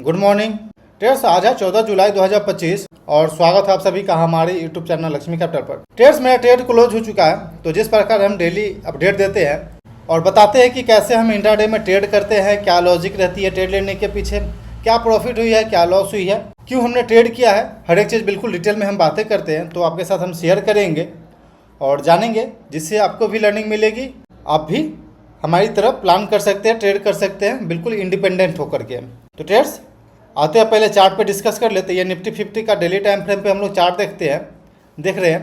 Good morning trades. आज है 14 जुलाई 2025 और स्वागत है आप सभी का हमारे यूट्यूब चैनल लक्ष्मी कैपिटल पर। ट्रेड्स मेरा ट्रेड क्लोज हो चुका है, तो जिस प्रकार हम डेली अपडेट देते हैं और बताते हैं कि कैसे हम इंट्राडे में ट्रेड करते हैं, क्या लॉजिक रहती है ट्रेड लेने के पीछे, क्या प्रॉफिट हुई है, क्या लॉस हुई है, क्यों हमने ट्रेड किया है, हर एक चीज़ बिल्कुल डिटेल में हम बातें करते हैं। तो आपके साथ हम शेयर करेंगे और जानेंगे, जिससे आपको भी लर्निंग मिलेगी, आप भी हमारी तरफ प्लान कर सकते हैं, ट्रेड कर सकते हैं बिल्कुल इंडिपेंडेंट होकर के। तो ट्रेड्स आते हैं, पहले चार्ट पे डिस्कस कर लेते हैं। ये निफ्टी 50 का डेली टाइम फ्रेम पे हम लोग चार्ट देख रहे हैं।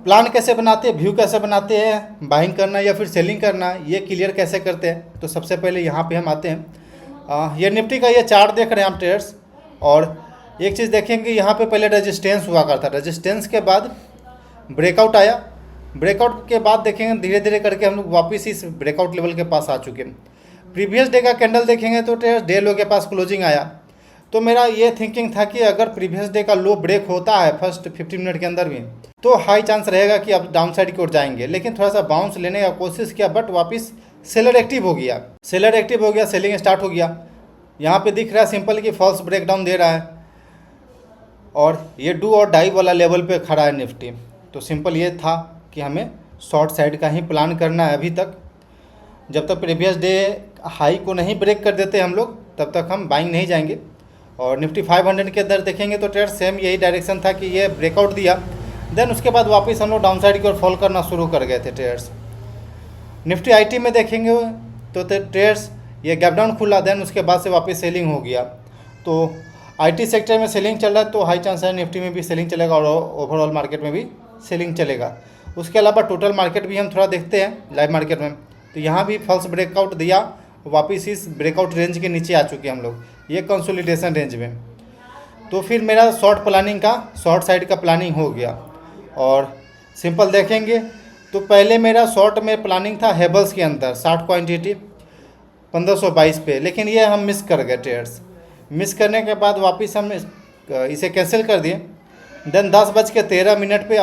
प्लान कैसे बनाते हैं, व्यू कैसे बनाते हैं, बाइंग करना या फिर सेलिंग करना, ये क्लियर कैसे करते हैं। तो सबसे पहले यहाँ पे हम आते हैं। ये निफ्टी का ये चार्ट देख रहे हैं आप ट्रेड्स, और एक चीज़ देखेंगे, यहाँ पे पहले रेजिस्टेंस हुआ करता, रेजिस्टेंस के बाद ब्रेकआउट आया, ब्रेकआउट के बाद देखेंगे धीरे धीरे करके हम लोग वापस इस ब्रेकआउट लेवल के पास आ चुके हैं। प्रीवियस डे का कैंडल देखेंगे तो डे लो के पास क्लोजिंग आया। तो मेरा ये थिंकिंग था कि अगर प्रीवियस डे का लो ब्रेक होता है फर्स्ट 15 मिनट के अंदर भी, तो हाई चांस रहेगा कि अब डाउन साइड की ओर जाएंगे। लेकिन थोड़ा सा बाउंस लेने का कोशिश किया, बट वापस सेलर एक्टिव हो गया, सेलिंग स्टार्ट हो गया। यहाँ पे दिख रहा है सिंपल कि फॉल्स ब्रेकडाउन दे रहा है और ये डू और डाई वाला लेवल पे खड़ा है निफ्टी। तो सिंपल ये था कि हमें शॉर्ट साइड का ही प्लान करना है। अभी तक जब तक प्रीवियस डे हाई को नहीं ब्रेक कर देते हम लोग, तब तक हम बाइंग नहीं जाएंगे। और निफ्टी 500 के अंदर देखेंगे तो ट्रेड सेम यही डायरेक्शन था कि ये ब्रेकआउट दिया, देन उसके बाद वापस हम लोग डाउन साइड की ओर फॉल करना शुरू कर गए थे ट्रेड्स। निफ्टी आईटी में देखेंगे तो ट्रेड्स ये गैप डाउन खुला, देन उसके बाद से वापस सेलिंग हो गया। तो आईटी सेक्टर में सेलिंग चल रहा है, तो हाई चांस है निफ्टी में भी सेलिंग चलेगा और ओवरऑल मार्केट में भी सेलिंग चलेगा। उसके अलावा टोटल मार्केट भी हम थोड़ा देखते हैं लाइव मार्केट में। तो यहाँ भी फॉल्स ब्रेकआउट दिया, वापस इस ब्रेकआउट रेंज के नीचे आ चुके हैं हम लोग, ये कंसोलिडेशन रेंज में। तो फिर मेरा शॉर्ट साइड का प्लानिंग हो गया। और सिंपल देखेंगे तो पहले मेरा शॉर्ट में प्लानिंग था हेबल्स के अंदर 60 क्वान्टिटी 1522 पे, लेकिन ये हम मिस कर गए ट्रेड्स। मिस करने के बाद वापस हम इसे कैंसिल कर दिए। देन 10:13 पे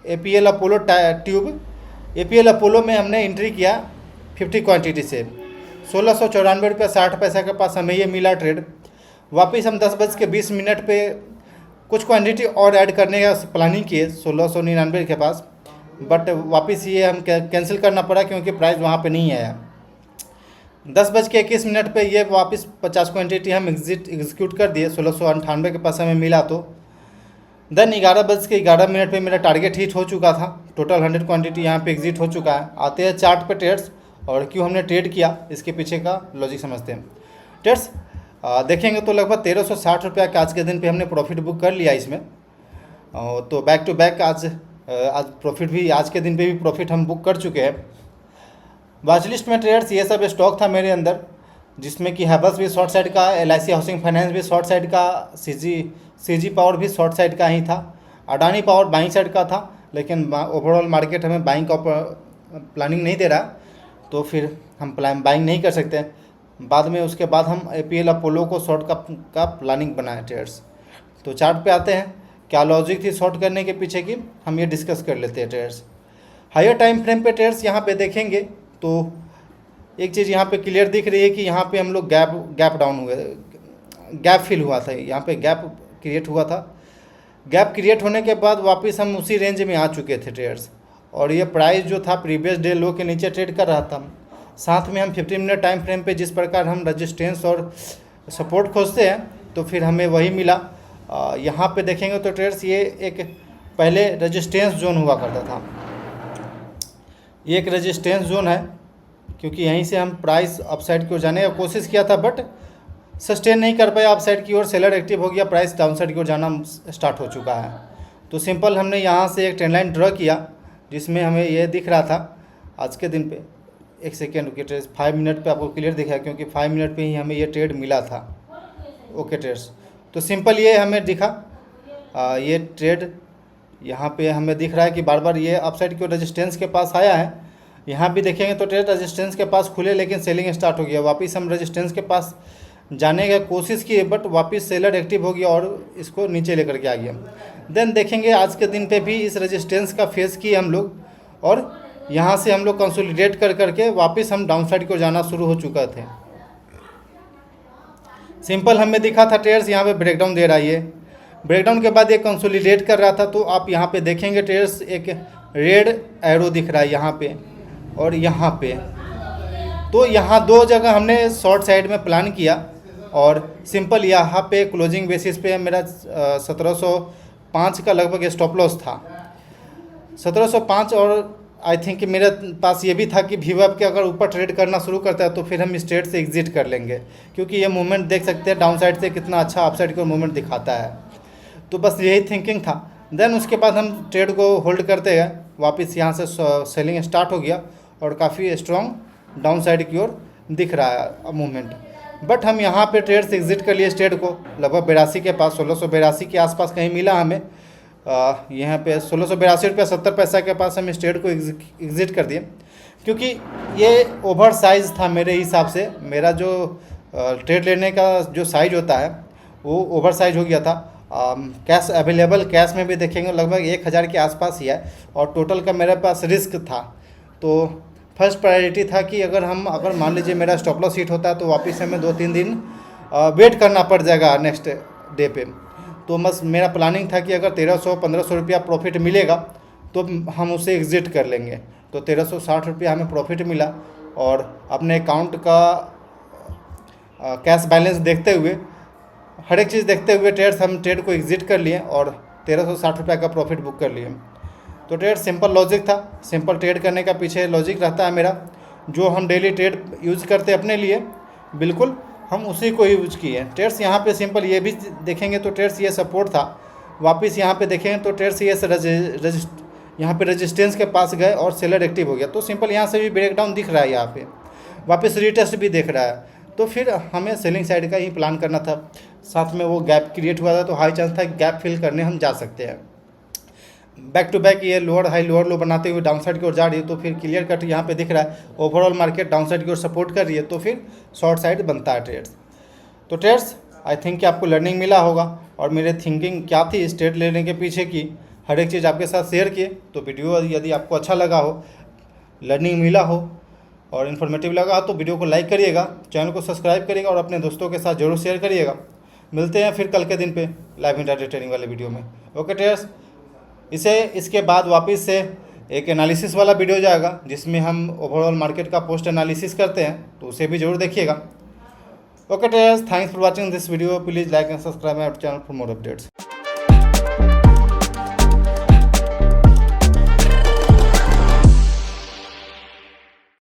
APL Apollo tube APL Apollo में हमने एंट्री किया 50 क्वांटिटी से 1694 के पास हमें ये मिला ट्रेड। वापस हम 10:20 पे कुछ क्वांटिटी और ऐड करने का प्लानिंग किए 1699 के पास, बट वापस ये हम कैंसिल करना पड़ा क्योंकि प्राइस वहाँ पे नहीं आया। 10:21 पे ये वापस 50 क्वांटिटी हम एग्जीक्यूट कर दिए 1698 के पास हमें मिला। तो देन 11:11 पे मेरा टारगेट हिट हो चुका था, टोटल 100 क्वांटिटी यहाँ पे एग्जिट हो चुका है। आते हैं चार्ट पे ट्रेड्स, और क्यों हमने ट्रेड किया इसके पीछे का लॉजिक समझते हैं। ट्रेड्स देखेंगे तो लगभग 1360 रुपया के आज के दिन पे हमने प्रॉफिट बुक कर लिया इसमें। तो बैक टू बैक आज प्रॉफिट भी, आज के दिन पे भी प्रॉफिट हम बुक कर चुके हैं। वॉच लिस्ट में ट्रेड्स ये सब स्टॉक था मेरे अंदर, जिसमें कि हैवल्स भी शॉर्ट साइड का, LIC हाउसिंग फाइनेंस भी शॉर्ट साइड का, CG पावर भी शॉर्ट साइड का ही था, अडानी पावर बाइंग साइड का था। लेकिन ओवरऑल मार्केट हमें बाइंग का प्लानिंग नहीं दे रहा, तो फिर हम बाइंग नहीं कर सकते। बाद में उसके बाद हम APL अपोलो को शॉर्ट का प्लानिंग बनाए ट्रेड्स। तो चार्ट पे आते हैं, क्या लॉजिक थी शॉर्ट करने के पीछे की, हम ये डिस्कस कर लेते हैं ट्रेड्स। हायर टाइम फ्रेम पे ट्रेड्स यहाँ पे देखेंगे तो एक चीज़ यहाँ पे क्लियर दिख रही है कि यहाँ पे हम लोग गैप डाउन हुए, गैप फिल हुआ था, यहाँ पे गैप क्रिएट हुआ था। गैप क्रिएट होने के बाद वापस हम उसी रेंज में आ चुके थे ट्रेड्स, और ये प्राइस जो था प्रीवियस डे लो के नीचे ट्रेड कर रहा था। साथ में हम 15 मिनट टाइम फ्रेम पे जिस प्रकार हम रजिस्टेंस और सपोर्ट खोजते हैं, तो फिर हमें वही मिला। यहाँ पे देखेंगे तो ट्रेड्स ये एक पहले रजिस्टेंस जोन हुआ करता था, ये एक रजिस्टेंस जोन है, क्योंकि यहीं से हम प्राइस अपसाइड की ओर जाने का कोशिश किया था, बट सस्टेन नहीं कर पाया अपसाइड की ओर, सेलर एक्टिव हो गया, प्राइस डाउन साइड की ओर जाना स्टार्ट हो चुका है। तो सिंपल हमने यहाँ से एक ट्रेंड लाइन ड्रॉ किया, जिसमें हमें ये दिख रहा था आज के दिन पे, एक सेकेंड रुकिए ट्रेड्स, 5 मिनट पे आपको क्लियर दिखा, क्योंकि 5 मिनट पे ही हमें ये ट्रेड मिला था। ओके ट्रेड्स, तो सिंपल ये हमें दिखा, ये ट्रेड यहाँ पे हमें दिख रहा है कि बार बार ये अपसाइड की ओर रेजिस्टेंस के पास आया है। यहाँ भी देखेंगे तो ट्रेड रेजिस्टेंस के पास खुले, लेकिन सेलिंग स्टार्ट हो गया। वापस हम रेजिस्टेंस के पास जाने का कोशिश किए, बट वापस सेलर एक्टिव हो गया और इसको नीचे लेकर के आ गया। देन देखेंगे आज के दिन पे भी इस रेजिस्टेंस का फेस किए हम लोग, और यहाँ से हम लोग कंसोलिडेट कर करके वापस हम डाउन साइड को जाना शुरू हो चुका थे। सिंपल हमें दिखा था ट्रेड्स यहाँ पे ब्रेकडाउन दे रहा है, ये ब्रेकडाउन के बाद ये कंसोलिडेट कर रहा था। तो आप यहाँ पे देखेंगे ट्रेड्स एक रेड एरो दिख रहा है यहाँ पे और यहाँ पे। तो यहाँ दो जगह हमने शॉर्ट साइड में प्लान किया और सिंपल यहाँ पे क्लोजिंग बेसिस पे मेरा 1705 का लगभग स्टॉप लॉस था, 1705। और आई थिंक मेरे पास ये भी था कि वीवैप के अगर ऊपर ट्रेड करना शुरू करता है तो फिर हम इस ट्रेड से एग्जिट कर लेंगे, क्योंकि ये मूवमेंट देख सकते हैं डाउन साइड से कितना अच्छा अपसाइड का मूवमेंट दिखाता है। तो बस यही थिंकिंग था। देन उसके बाद हम ट्रेड को होल्ड करते गए, वापस यहाँ से सेलिंग स्टार्ट हो गया और काफ़ी स्ट्रॉन्ग डाउन साइड की ओर दिख रहा है मूवमेंट। बट हम यहाँ पे ट्रेड से एग्जिट कर लिए इस ट्रेड को लगभग 82 के पास, 1682 के आसपास कहीं मिला हमें। यहाँ पे 1682 रुपया 70 पैसा के पास हम इस ट्रेड को एग्जिट कर दिए, क्योंकि ये ओवर साइज था मेरे हिसाब से। मेरा जो ट्रेड लेने का जो साइज होता है वो ओवर साइज हो गया था। कैश अवेलेबल कैश में भी देखेंगे लगभग 1000 के आसपास ही है और टोटल का मेरे पास रिस्क था। तो फर्स्ट प्रायोरिटी था कि अगर मान लीजिए मेरा स्टॉप लॉस हिट होता है तो वापस हमें 2-3 दिन वेट करना पड़ जाएगा नेक्स्ट डे पे। तो बस मेरा प्लानिंग था कि अगर 1300-1500 रुपया प्रॉफिट मिलेगा तो हम उसे एग्जिट कर लेंगे। तो 1360 रुपया हमें प्रॉफिट मिला और अपने अकाउंट का कैश बैलेंस देखते हुए, हर एक चीज़ देखते हुए हम ट्रेड को एग्जिट कर लिए और 1360 रुपये का प्रॉफिट बुक कर लिए। तो ट्रेड सिंपल लॉजिक था। सिंपल ट्रेड करने का पीछे लॉजिक रहता है मेरा, जो हम डेली ट्रेड यूज़ करते हैं अपने लिए, बिल्कुल हम उसी को यूज किए। ट्रेड्स यहाँ पे सिंपल ये भी देखेंगे तो ट्रेड्स ये सपोर्ट था, वापस यहाँ पे देखेंगे तो ट्रेड्स ये यहाँ पे रेजिस्टेंस के पास गए और सेलर एक्टिव हो गया। तो सिंपल यहाँ से भी ब्रेकडाउन दिख रहा है, यहाँ पे वापस रीटेस्ट भी दिख रहा है। तो फिर हमें सेलिंग साइड का ही प्लान करना था, साथ में वो गैप क्रिएट हुआ था तो हाई चांस था गैप फिल करने हम जा सकते हैं। बैक टू बैक ये लोअर हाई लोअर लो बनाते हुए डाउन साइड की ओर जा रही है। तो फिर क्लियर कट यहाँ पे दिख रहा है ओवरऑल मार्केट डाउन साइड की ओर सपोर्ट कर रही है, तो फिर शॉर्ट साइड बनता है ट्रेड्स। तो ट्रेड्स आई थिंक कि आपको लर्निंग मिला होगा और मेरे थिंकिंग क्या थी इस ट्रेड लेने के पीछे की, हर एक चीज़ आपके साथ शेयर किए। तो वीडियो यदि आपको अच्छा लगा हो, लर्निंग मिला हो और इन्फॉर्मेटिव लगा हो तो वीडियो को लाइक करिएगा, चैनल को सब्सक्राइब करिएगा और अपने दोस्तों के साथ जरूर शेयर करिएगा। मिलते हैं फिर कल के दिन पे लाइव इंट्राडे ट्रेडिंग वाले वीडियो में। ओके ट्रेडर्स, इसके बाद वापस से एक एनालिसिस वाला वीडियो जाएगा जिसमें हम ओवरऑल मार्केट का पोस्ट एनालिसिस करते हैं, तो उसे भी जरूर देखिएगा। Okay traders, thanks for watching this video. Please like and subscribe my channel for more updates.